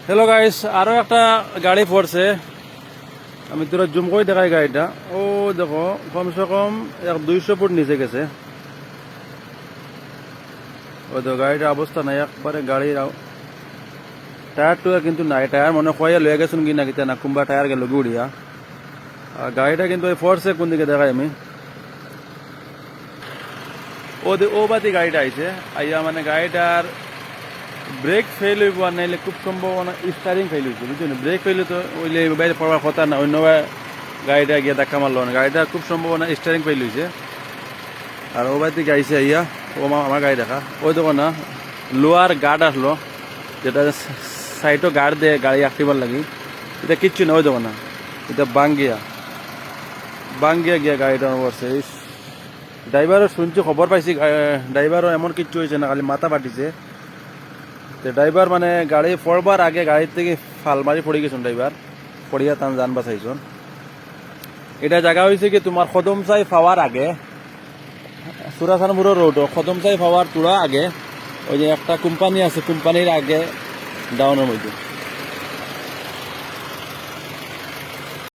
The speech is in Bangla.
হ্যালো গাইস, আরো একটা গাড়ি পড়ছে। আমি তোরা জুম করে দেখাই গাড়িটা। ও দেখো, কমসে কম 200 ফুট নিচে গেছে। ও দেখো গাড়িটার অবস্থা নাই একবারে। গাড়ির টায়ার টুয়ার কিন্তু নাই। টায়ার মনে হয় লয়ে গেছেন কিনা কিতা না, কুম্বা টায়ার গেল উড়িয়া। আর গাড়িটা কিন্তু পড়ছে কোন দিকে দেখাই আমি। ও বাতি গাড়িটা আইছে আইয়া, মানে গাড়িটার ব্রেক ফেল হইব আর নাইলে খুব সম্ভাবনা স্টারিং ফেল হয়েছে, বুঝছো? ব্রেক ফেল তো ওইলে বাইরে পড়ার কথা না, অন্য গাড়িটা গিয়ে ধাক্কা মারলো না। গাড়িটা খুব সম্ভাবনা স্টারিং ফেল হয়েছে। আর ও বাড়ি থেকে আইসে আইয়া ও আমার গাড়ি দেখা, ওই দেখো না লোয়ার গার্ড আসলো, যেটা সাইডও গার্ড দেয় গাড়ি আঁকটিবার লাগি। এটা কিচ্ছু না, ওই দেখো না, এটা বাঙ্গিয়া গিয়া গাড়িটা করছে। ড্রাইভারও শুনছি, খবর পাইছি ড্রাইভারও এমন কিচ্ছু হয়েছে না, খালি মাথা ফাটিছে। ড্রাইভার মানে গাড়ি পড়বার আগে গাড়ির থেকে ফাল মারি পড়ে গেছেন ড্রাইভার, পড়িয়া তান যান বাঁচাইছেন। এটা জায়গা হয়েছে কি তোমার কদমচাই পাওয়ার আগে, সুরাসানপুরের রোড, কদমচাই পাওয়ার তোরা আগে ওই যে একটা কোম্পানি আছে, কোম্পানির আগে ডাউনের মধ্যে।